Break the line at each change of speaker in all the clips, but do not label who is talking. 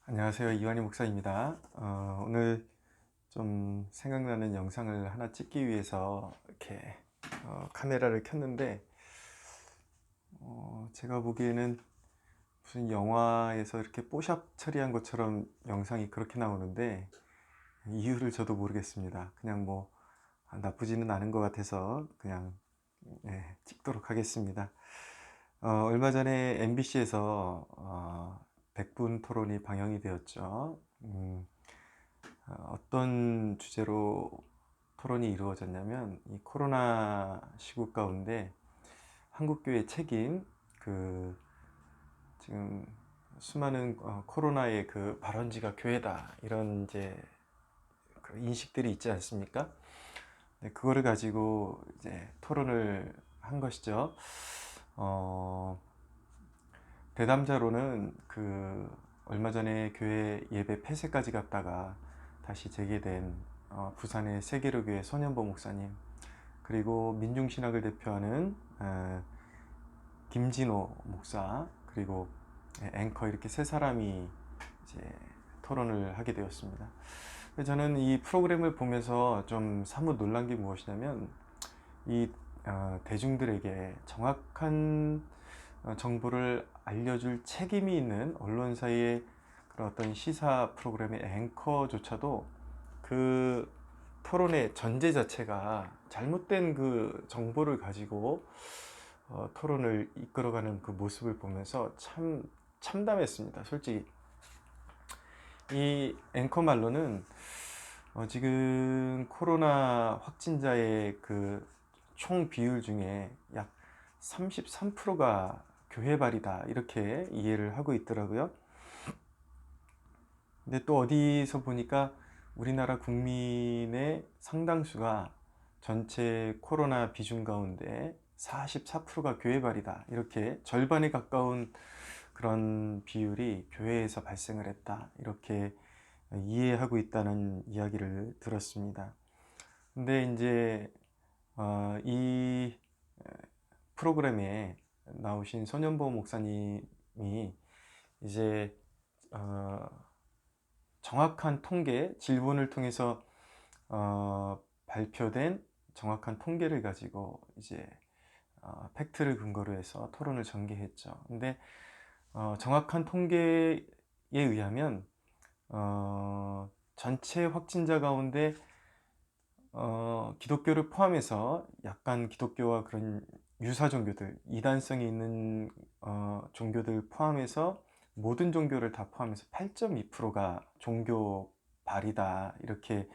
안녕하세요. 이완희 목사입니다. 오늘 좀 생각나는 영상을 하나 찍기 위해서 이렇게 카메라를 켰는데, 제가 보기에는 무슨 영화에서 이렇게 뽀샵 처리한 것처럼 영상이 그렇게 나오는데, 이유를 저도 모르겠습니다. 그냥 뭐 나쁘지는 않은 것 같아서 그냥 찍도록 하겠습니다. 얼마 전에 MBC에서 백분 토론이 방영이 되었죠. 어떤 주제로 토론이 이루어졌냐면, 이 코로나 시국 가운데 한국교회 책임, 지금 수많은 코로나의 그 발원지가 교회다, 이런 이제 그 인식들이 있지 않습니까? 네, 그거를 가지고 이제 토론을 한 것이죠. 대담자로는 얼마 전에 교회 예배 폐쇄까지 갔다가 다시 재개된 부산의 세계로교회 손현보 목사님, 그리고 민중신학을 대표하는 김진호 목사, 그리고 앵커, 이렇게 세 사람이 이제 토론을 하게 되었습니다. 저는 이 프로그램을 보면서 좀 사뭇 놀란 게 무엇이냐면, 이 대중들에게 정확한 정보를 알려줄 책임이 있는 언론사의 그런 어떤 시사 프로그램의 앵커조차도 그 토론의 전제 자체가 잘못된 그 정보를 가지고 토론을 이끌어가는 그 모습을 보면서 참 참담했습니다. 솔직히 이 앵커 말로는 지금 코로나 확진자의 그 총 비율 중에 약 33%가 교회발이다, 이렇게 이해를 하고 있더라고요. 근데 또 어디서 보니까 우리나라 국민의 상당수가 전체 코로나 비중 가운데 44%가 교회발이다, 이렇게 절반에 가까운 그런 비율이 교회에서 발생을 했다, 이렇게 이해하고 있다는 이야기를 들었습니다. 근데 이제 이 프로그램에 나오신 손현보 목사님이 이제 정확한 통계, 질문을 통해서 발표된 정확한 통계를 가지고 이제 팩트를 근거로 해서 토론을 전개했죠. 근데 정확한 통계에 의하면 전체 확진자 가운데 기독교를 포함해서 약간 기독교와 그런 유사 종교들, 이단성이 있는 종교들 포함해서 모든 종교를 다 포함해서 8.2%가 종교 발이다, 이렇게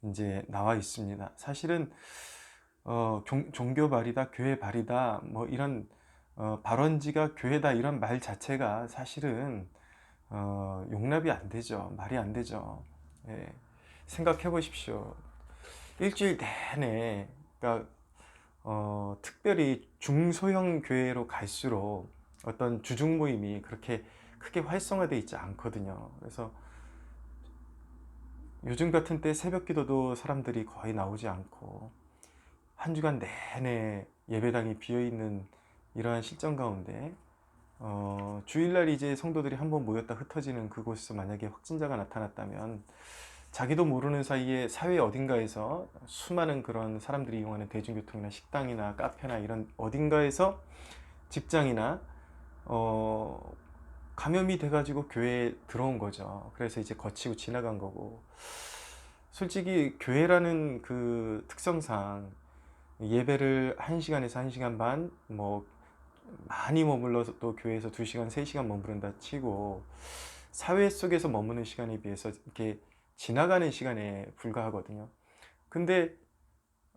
이제 나와 있습니다. 사실은 종교 발이다, 교회 발이다, 뭐 이런 발원지가 교회다, 이런 말 자체가 사실은 용납이 안 되죠. 말이 안 되죠. 예, 생각해 보십시오. 일주일 내내, 그러니까 특별히 중소형 교회로 갈수록 어떤 주중 모임이 그렇게 크게 활성화되어 있지 않거든요. 그래서 요즘 같은 때 새벽 기도도 사람들이 거의 나오지 않고, 한 주간 내내 예배당이 비어 있는 이러한 실정 가운데 주일날 이제 성도들이 한번 모였다 흩어지는 그곳에서 만약에 확진자가 나타났다면, 자기도 모르는 사이에 사회 어딘가에서 수많은 그런 사람들이 이용하는 대중교통이나 식당이나 카페나 이런 어딘가에서, 직장이나 감염이 돼가지고 교회에 들어온 거죠. 그래서 이제 거치고 지나간 거고, 솔직히 교회라는 그 특성상 예배를 1시간에서 1시간 반, 뭐 많이 머물러서 또 교회에서 2시간, 3시간 머무른다 치고, 사회 속에서 머무는 시간에 비해서 이렇게 지나가는 시간에 불과하거든요. 근데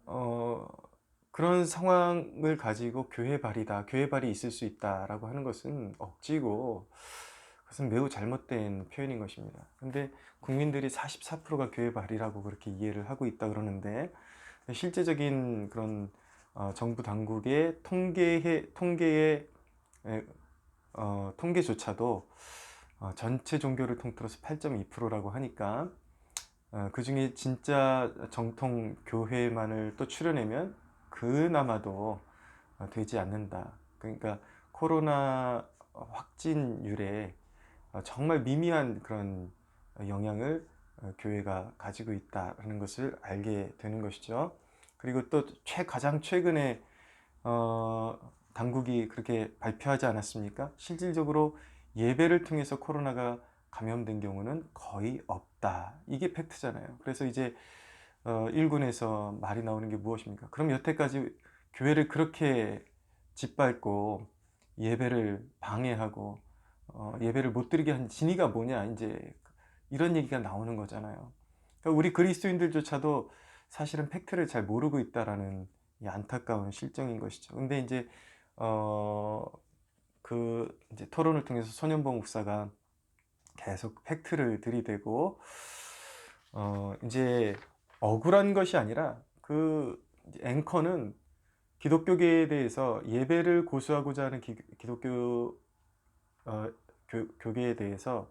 어, 그런 상황을 가지고 교회발이다, 교회발이 있을 수 있다라고 하는 것은 억지고, 그것은 매우 잘못된 표현인 것입니다. 근데 국민들이 44%가 교회발이라고 그렇게 이해를 하고 있다 그러는데, 실제적인 그런 정부 당국의 통계조차도 전체 종교를 통틀어서 8.2%라고 하니까, 그 중에 진짜 정통 교회만을 또 추려내면 그나마도 되지 않는다. 그러니까 코로나 확진율의 정말 미미한 그런 영향을 교회가 가지고 있다는 것을 알게 되는 것이죠. 그리고 또 가장 최근에 당국이 그렇게 발표하지 않았습니까? 실질적으로 예배를 통해서 코로나가 감염된 경우는 거의 없다. 이게 팩트잖아요. 그래서 이제 일군에서 말이 나오는 게 무엇입니까? 그럼 여태까지 교회를 그렇게 짓밟고 예배를 방해하고 예배를 못 드리게 한 진위가 뭐냐, 이제 이런 얘기가 나오는 거잖아요. 그러니까 우리 그리스도인들조차도 사실은 팩트를 잘 모르고 있다라는 이 안타까운 실정인 것이죠. 근데 이제 어, 이제 토론을 통해서 손현보 목사가 계속 팩트를 들이대고 이제 억울한 것이 아니라 이제 앵커는 기독교계에 대해서 예배를 고수하고자 하는 기독교 교계에 대해서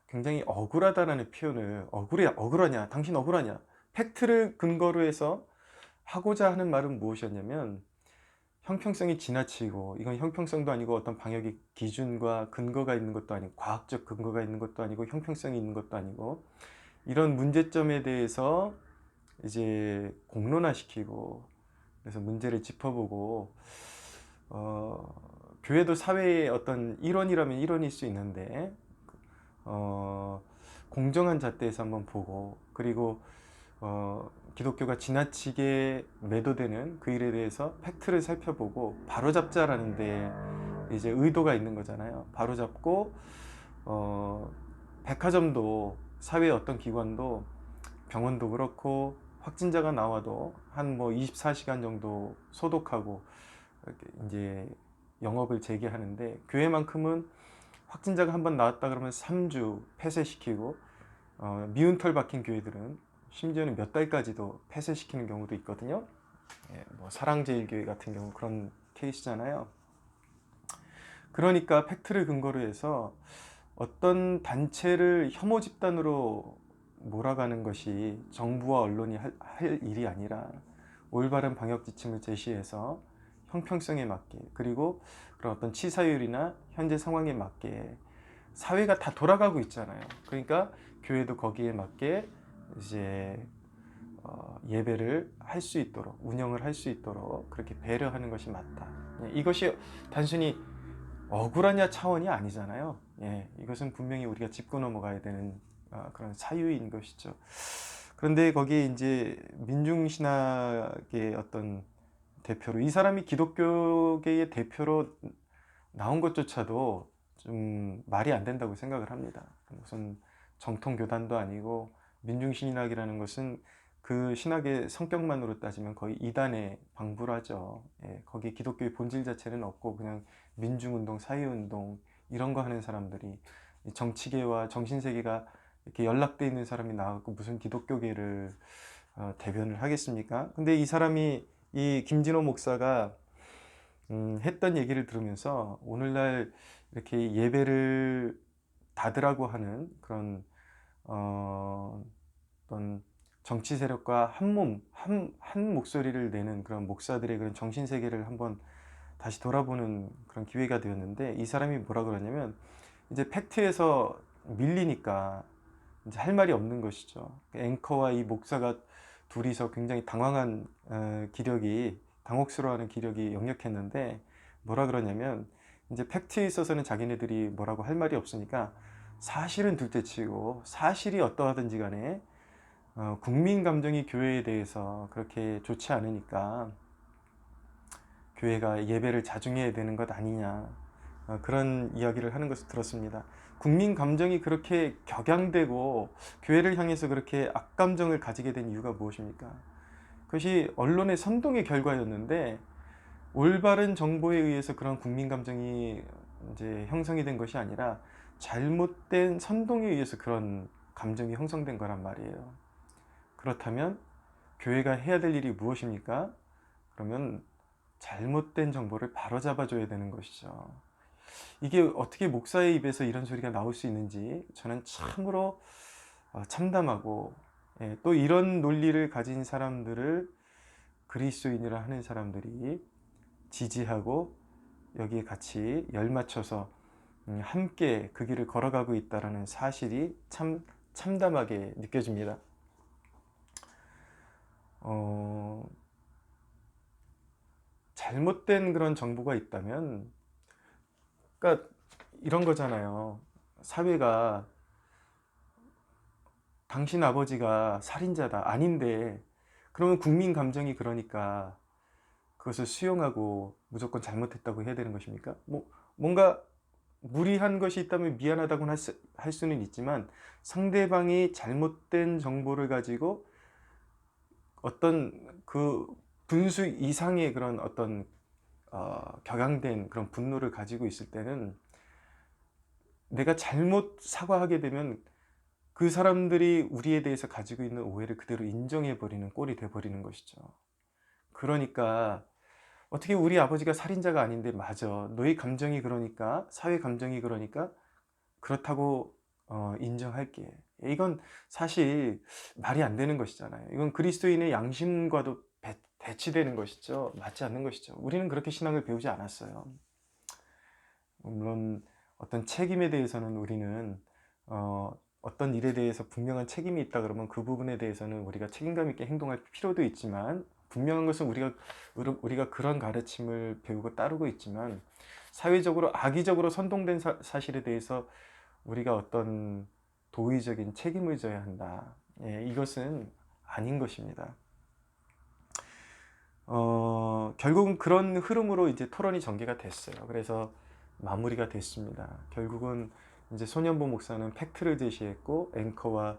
굉장히 억울하다라는 표현을, 억울하냐, 당신 억울하냐, 팩트를 근거로 해서 하고자 하는 말은 무엇이었냐면, 형평성이 지나치고, 이건 형평성도 아니고 어떤 방역의 기준과 근거가 있는 것도 아니고, 과학적 근거가 있는 것도 아니고, 형평성이 있는 것도 아니고, 이런 문제점에 대해서 이제 공론화시키고, 그래서 문제를 짚어보고, 교회도 사회의 어떤 일원이라면 일원일 수 있는데, 공정한 잣대에서 한번 보고, 그리고 기독교가 지나치게 매도되는 그 일에 대해서 팩트를 살펴보고 바로잡자라는 데 이제 의도가 있는 거잖아요. 바로잡고 백화점도, 사회의 어떤 기관도, 병원도 그렇고, 확진자가 나와도 한 뭐 24시간 정도 소독하고 이렇게 이제 영업을 재개하는데, 교회만큼은 확진자가 한번 나왔다 그러면 3주 폐쇄시키고, 미운 털 박힌 교회들은 심지어는 몇 달까지도 폐쇄시키는 경우도 있거든요. 예, 뭐 사랑제일교회 같은 경우 그런 케이스잖아요. 그러니까 팩트를 근거로 해서 어떤 단체를 혐오 집단으로 몰아가는 것이 정부와 언론이 할 일이 아니라, 올바른 방역 지침을 제시해서 형평성에 맞게, 그리고 그런 어떤 치사율이나 현재 상황에 맞게 사회가 다 돌아가고 있잖아요. 그러니까 교회도 거기에 맞게 이제 예배를 할 수 있도록, 운영을 할 수 있도록 그렇게 배려하는 것이 맞다. 예, 이것이 단순히 억울하냐 차원이 아니잖아요. 예, 이것은 분명히 우리가 짚고 넘어가야 되는 그런 사유인 것이죠. 그런데 거기에 이제 민중신학의 어떤 대표로, 이 사람이 기독교계의 대표로 나온 것조차도 좀 말이 안 된다고 생각을 합니다. 무슨 정통교단도 아니고, 민중신학이라는 것은 그 신학의 성격만으로 따지면 거의 이단에 방불하죠. 예, 거기 기독교의 본질 자체는 없고 그냥 민중운동, 사회운동 이런 거 하는 사람들이, 정치계와 정신세계가 이렇게 연락돼 있는 사람이 나와서 무슨 기독교계를 대변을 하겠습니까? 근데 이 사람이, 이 김진호 목사가 했던 얘기를 들으면서 오늘날 이렇게 예배를 닫으라고 하는 그런 어떤 정치 세력과 한 목소리를 내는 그런 목사들의 그런 정신 세계를 한번 다시 돌아보는 그런 기회가 되었는데, 이 사람이 뭐라 그러냐면, 이제 팩트에서 밀리니까 이제 할 말이 없는 것이죠. 앵커와 이 목사가 둘이서 굉장히 당황한 당혹스러워하는 기력이 역력했는데, 뭐라 그러냐면, 이제 팩트에 있어서는 자기네들이 뭐라고 할 말이 없으니까 사실은 둘째치고, 사실이 어떠하든지 간에 국민 감정이 교회에 대해서 그렇게 좋지 않으니까 교회가 예배를 자중해야 되는 것 아니냐, 그런 이야기를 하는 것을 들었습니다. 국민 감정이 그렇게 격양되고 교회를 향해서 그렇게 악감정을 가지게 된 이유가 무엇입니까? 그것이 언론의 선동의 결과였는데, 올바른 정보에 의해서 그런 국민 감정이 이제 형성이 된 것이 아니라 잘못된 선동에 의해서 그런 감정이 형성된 거란 말이에요. 그렇다면 교회가 해야 될 일이 무엇입니까? 그러면 잘못된 정보를 바로잡아 줘야 되는 것이죠. 이게 어떻게 목사의 입에서 이런 소리가 나올 수 있는지 저는 참으로 참담하고, 예, 또 이런 논리를 가진 사람들을 그리스도인이라 하는 사람들이 지지하고 여기에 같이 열맞춰서 함께 그 길을 걸어가고 있다라는 사실이 참 참담하게 느껴집니다. 잘못된 그런 정보가 있다면, 그러니까 이런 거잖아요. 사회가 당신 아버지가 살인자다 아닌데, 그러면 국민 감정이 그러니까 그것을 수용하고 무조건 잘못했다고 해야 되는 것입니까? 뭔가 무리한 것이 있다면 미안하다고는 할 수는 있지만, 상대방이 잘못된 정보를 가지고 어떤 그 분수 이상의 그런 어떤 격양된 그런 분노를 가지고 있을 때는, 내가 잘못 사과하게 되면 그 사람들이 우리에 대해서 가지고 있는 오해를 그대로 인정해 버리는 꼴이 돼 버리는 것이죠. 그러니까 어떻게 우리 아버지가 살인자가 아닌데, 맞아, 너희 감정이 그러니까, 사회 감정이 그러니까 그렇다고 인정할게. 이건 사실 말이 안 되는 것이잖아요. 이건 그리스도인의 양심과도 배치되는 것이죠. 맞지 않는 것이죠. 우리는 그렇게 신앙을 배우지 않았어요. 물론 어떤 책임에 대해서는 우리는 어떤 일에 대해서 분명한 책임이 있다 그러면 그 부분에 대해서는 우리가 책임감 있게 행동할 필요도 있지만, 분명한 것은 우리가 그런 가르침을 배우고 따르고 있지만, 사회적으로 악의적으로 선동된 사실에 대해서 우리가 어떤 도의적인 책임을 져야 한다. 예, 이것은 아닌 것입니다. 결국은 그런 흐름으로 이제 토론이 전개가 됐어요. 그래서 마무리가 됐습니다. 결국은 이제 손현보 목사는 팩트를 제시했고, 앵커와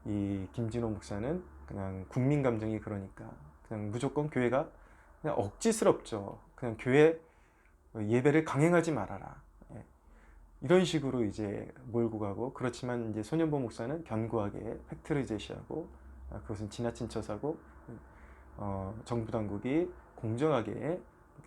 이 김진호 목사는 그냥 국민 감정이 그러니까 그냥 무조건 교회가 그냥 억지스럽죠. 그냥 교회 예배를 강행하지 말아라. 예, 이런 식으로 이제 몰고 가고, 그렇지만 이제 손현보 목사는 견고하게 팩트를 제시하고, 그것은 지나친 처사고, 정부 당국이 공정하게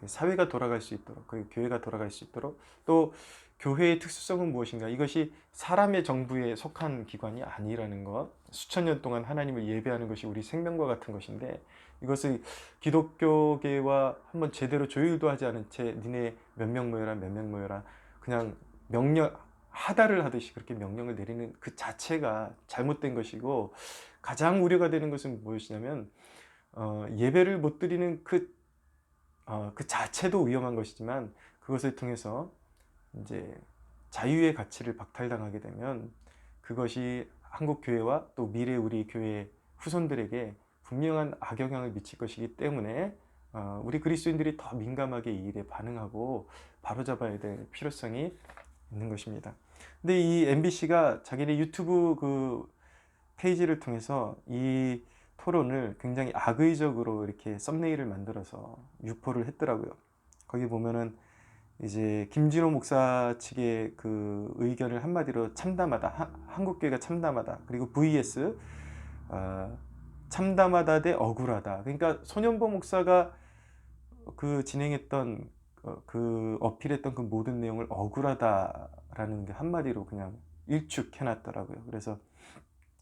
사회가 돌아갈 수 있도록, 그리고 교회가 돌아갈 수 있도록, 또 교회의 특수성은 무엇인가, 이것이 사람의 정부에 속한 기관이 아니라는 것, 수천 년 동안 하나님을 예배하는 것이 우리 생명과 같은 것인데, 이것을 기독교계와 한번 제대로 조율도 하지 않은 채 니네 몇 명 모여라 몇 명 모여라 그냥 명령 하다를 하듯이 그렇게 명령을 내리는 그 자체가 잘못된 것이고, 가장 우려가 되는 것은 무엇이냐면, 예배를 못 드리는 그 자체도 위험한 것이지만, 그것을 통해서 이제 자유의 가치를 박탈당하게 되면 그것이 한국 교회와 또 미래 우리 교회 후손들에게 분명한 악영향을 미칠 것이기 때문에, 우리 그리스도인들이 더 민감하게 이 일에 반응하고 바로잡아야 될 필요성이 있는 것입니다. 근데 이 MBC가 자기네 유튜브 그 페이지를 통해서 이 토론을 굉장히 악의적으로 이렇게 썸네일을 만들어서 유포를 했더라고요. 거기 보면은 이제 김진호 목사 측의 그 의견을 한마디로 참담하다, 한국교회가 참담하다, 그리고 vs 참담하다 대 억울하다. 그러니까 손현보 목사가 그 진행했던 그 어필했던 그 모든 내용을 억울하다라는 게 한마디로 그냥 일축해놨더라고요. 그래서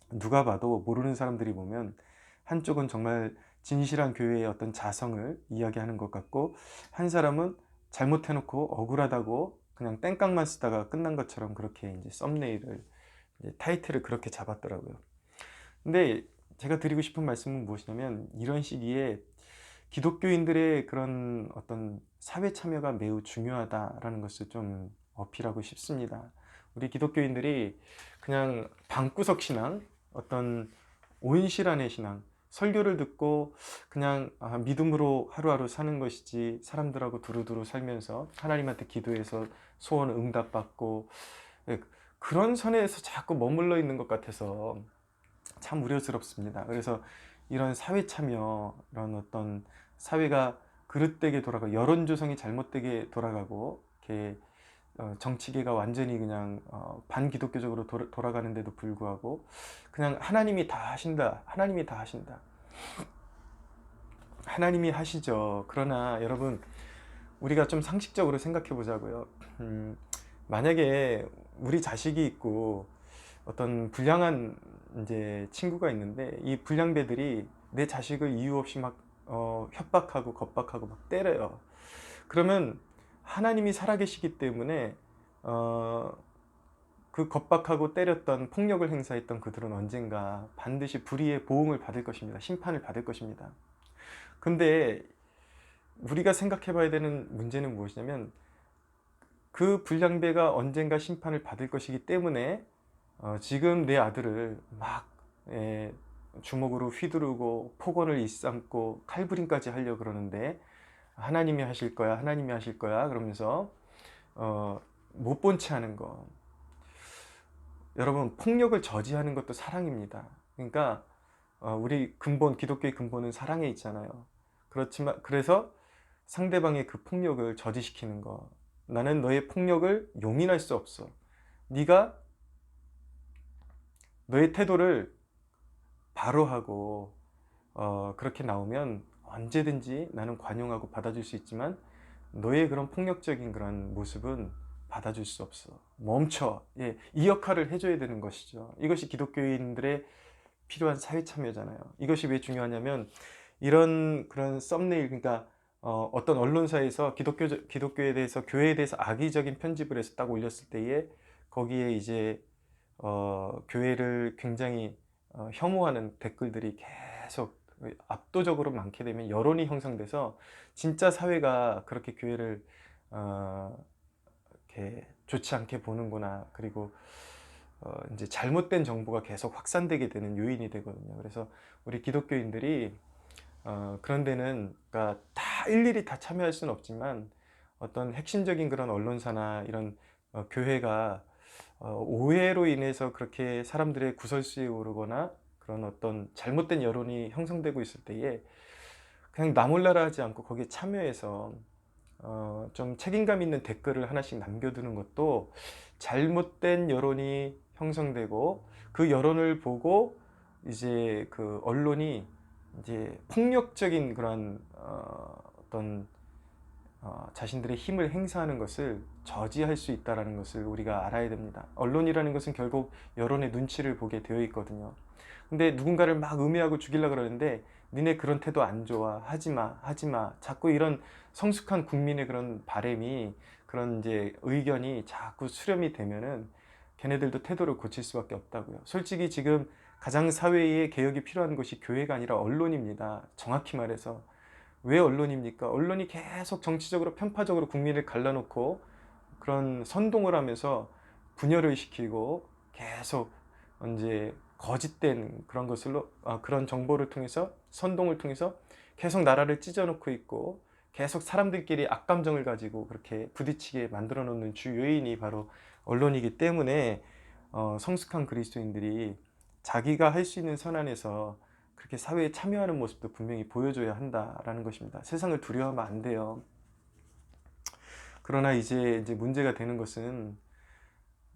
누가 봐도, 모르는 사람들이 보면 한쪽은 정말 진실한 교회의 어떤 자성을 이야기하는 것 같고, 한 사람은 잘못해놓고 억울하다고 그냥 땡깡만 쓰다가 끝난 것처럼 그렇게 이제 썸네일을, 이제 타이틀을 그렇게 잡았더라고요. 근데 제가 드리고 싶은 말씀은 무엇이냐면, 이런 시기에 기독교인들의 그런 어떤 사회 참여가 매우 중요하다라는 것을 좀 어필하고 싶습니다. 우리 기독교인들이 그냥 방구석 신앙, 어떤 온실안의 신앙, 설교를 듣고 그냥 믿음으로 하루하루 사는 것이지, 사람들하고 두루두루 살면서 하나님한테 기도해서 소원 응답받고, 그런 선에서 자꾸 머물러 있는 것 같아서 참 우려스럽습니다. 그래서 이런 사회 참여, 이런 어떤 사회가 그릇되게 돌아가, 여론 조성이 잘못되게 돌아가고, 이렇게 정치계가 완전히 그냥 반기독교적으로 돌아가는데도 불구하고, 그냥 하나님이 다 하신다, 하나님이 다 하신다, 하나님이 하시죠. 그러나 여러분, 우리가 좀 상식적으로 생각해 보자고요. 만약에 우리 자식이 있고 어떤 불량한 이제 친구가 있는데, 이 불량배들이 내 자식을 이유 없이 막 협박하고 겁박하고 막 때려요. 그러면 하나님이 살아계시기 때문에 어, 그 겁박하고 때렸던 폭력을 행사했던 그들은 언젠가 반드시 불의의 보응을 받을 것입니다. 심판을 받을 것입니다. 근데 우리가 생각해 봐야 되는 문제는 무엇이냐면 그 불량배가 언젠가 심판을 받을 것이기 때문에 지금 내 아들을 막 주먹으로 휘두르고 폭언을 일삼고 칼부림까지 하려고 그러는데 하나님이 하실 거야, 하나님이 하실 거야 그러면서 못 본 채 하는 거. 여러분, 폭력을 저지하는 것도 사랑입니다. 그러니까 우리 근본, 기독교의 근본은 사랑에 있잖아요. 그렇지만 그래서 상대방의 그 폭력을 저지시키는 거. 나는 너의 폭력을 용인할 수 없어. 네가 너의 태도를 바로 하고 그렇게 나오면 언제든지 나는 관용하고 받아줄 수 있지만 너의 그런 폭력적인 그런 모습은 받아줄 수 없어. 멈춰. 예, 이 역할을 해줘야 되는 것이죠. 이것이 기독교인들의 필요한 사회 참여잖아요. 이것이 왜 중요하냐면 이런 그런 썸네일, 그러니까 어떤 언론사에서 기독교에 대해서, 교회에 대해서 악의적인 편집을 해서 딱 올렸을 때에 거기에 이제 교회를 굉장히 혐오하는 댓글들이 계속 압도적으로 많게 되면 여론이 형성돼서 진짜 사회가 그렇게 교회를 이렇게 좋지 않게 보는구나. 그리고 이제 잘못된 정보가 계속 확산되게 되는 요인이 되거든요. 그래서 우리 기독교인들이 그런 데는 그러니까 다 일일이 다 참여할 수는 없지만 어떤 핵심적인 그런 언론사나 이런 교회가 오해로 인해서 그렇게 사람들의 구설수에 오르거나 그런 어떤 잘못된 여론이 형성되고 있을 때에 그냥 나 몰라라 하지 않고 거기에 참여해서 좀 책임감 있는 댓글을 하나씩 남겨두는 것도 잘못된 여론이 형성되고 그 여론을 보고 이제 그 언론이 이제 폭력적인 그런 어떤 자신들의 힘을 행사하는 것을 저지할 수 있다는 것을 우리가 알아야 됩니다. 언론이라는 것은 결국 여론의 눈치를 보게 되어 있거든요. 근데 누군가를 막 음해하고 죽이려고 그러는데 니네 그런 태도 안 좋아, 하지마, 하지마, 자꾸 이런 성숙한 국민의 그런 바램이, 그런 이제 의견이 자꾸 수렴이 되면은 걔네들도 태도를 고칠 수밖에 없다고요. 솔직히 지금 가장 사회에 개혁이 필요한 것이 교회가 아니라 언론입니다. 정확히 말해서. 왜 언론입니까? 언론이 계속 정치적으로 편파적으로 국민을 갈라놓고 그런 선동을 하면서 분열을 시키고 계속 이제 거짓된 그런 것으로 그런 정보를 통해서, 선동을 통해서 계속 나라를 찢어놓고 있고 계속 사람들끼리 악감정을 가지고 그렇게 부딪히게 만들어 놓는 주 요인이 바로 언론이기 때문에 성숙한 그리스도인들이 자기가 할 수 있는 선안에서 그렇게 사회에 참여하는 모습도 분명히 보여줘야 한다라는 것입니다. 세상을 두려워하면 안 돼요. 그러나 이제 문제가 되는 것은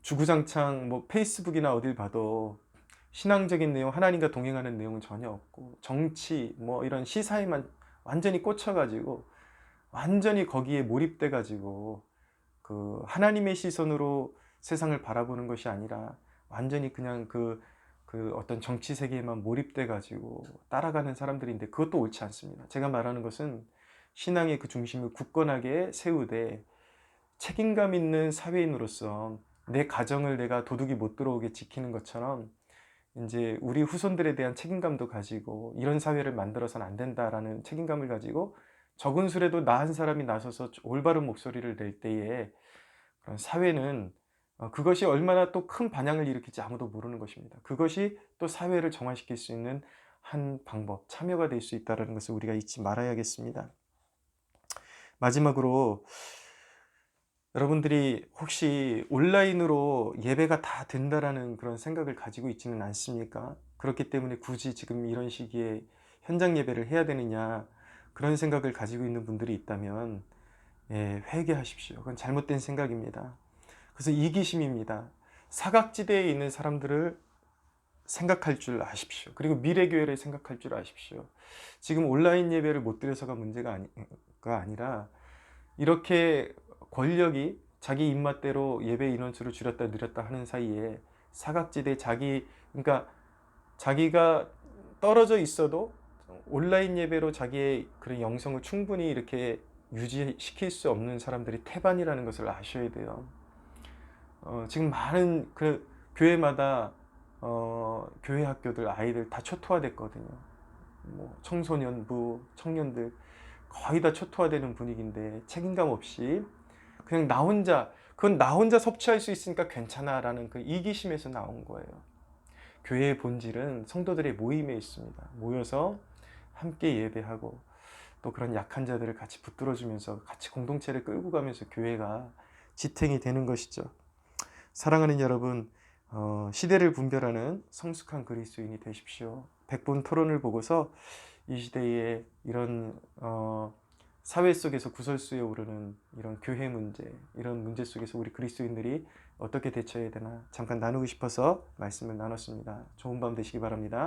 주구장창 뭐 페이스북이나 어딜 봐도 신앙적인 내용, 하나님과 동행하는 내용은 전혀 없고 정치 뭐 이런 시사에만 완전히 꽂혀가지고 완전히 거기에 몰입돼가지고 그 하나님의 시선으로 세상을 바라보는 것이 아니라 완전히 그냥 그 어떤 정치 세계에만 몰입돼가지고 따라가는 사람들인데 그것도 옳지 않습니다. 제가 말하는 것은 신앙의 그 중심을 굳건하게 세우되 책임감 있는 사회인으로서 내 가정을 내가 도둑이 못 들어오게 지키는 것처럼 이제 우리 후손들에 대한 책임감도 가지고 이런 사회를 만들어서는 안 된다라는 책임감을 가지고 적은 수라도 나 한 사람이 나서서 올바른 목소리를 낼 때에 그런 사회는 그것이 얼마나 또 큰 반향을 일으킬지 아무도 모르는 것입니다. 그것이 또 사회를 정화시킬 수 있는 한 방법, 참여가 될 수 있다는 것을 우리가 잊지 말아야겠습니다. 마지막으로 여러분들이 혹시 온라인으로 예배가 다 된다라는 그런 생각을 가지고 있지는 않습니까? 그렇기 때문에 굳이 지금 이런 시기에 현장 예배를 해야 되느냐 그런 생각을 가지고 있는 분들이 있다면 회개하십시오. 그건 잘못된 생각입니다. 그래서 이기심입니다. 사각지대에 있는 사람들을 생각할 줄 아십시오. 그리고 미래교회를 생각할 줄 아십시오. 지금 온라인 예배를 못 드려서가 문제가 아니라 이렇게 권력이 자기 입맛대로 예배 인원수를 줄였다 늘렸다 하는 사이에 사각지대 그러니까 자기가 떨어져 있어도 온라인 예배로 자기의 그런 영성을 충분히 이렇게 유지시킬 수 없는 사람들이 태반이라는 것을 아셔야 돼요. 지금 많은 그 교회마다 교회 학교들 아이들 다 초토화됐거든요. 뭐 청소년부, 청년들 거의 다 초토화되는 분위기인데 책임감 없이 그냥 나 혼자, 그건 나 혼자 섭취할 수 있으니까 괜찮아라는 그 이기심에서 나온 거예요. 교회의 본질은 성도들의 모임에 있습니다. 모여서 함께 예배하고 또 그런 약한 자들을 같이 붙들어주면서 같이 공동체를 끌고 가면서 교회가 지탱이 되는 것이죠. 사랑하는 여러분, 시대를 분별하는 성숙한 그리스도인이 되십시오. 백분 토론을 보고서 이 시대의 이런 사회 속에서 구설수에 오르는 이런 교회 문제, 이런 문제 속에서 우리 그리스도인들이 어떻게 대처해야 되나 잠깐 나누고 싶어서 말씀을 나눴습니다. 좋은 밤 되시기 바랍니다.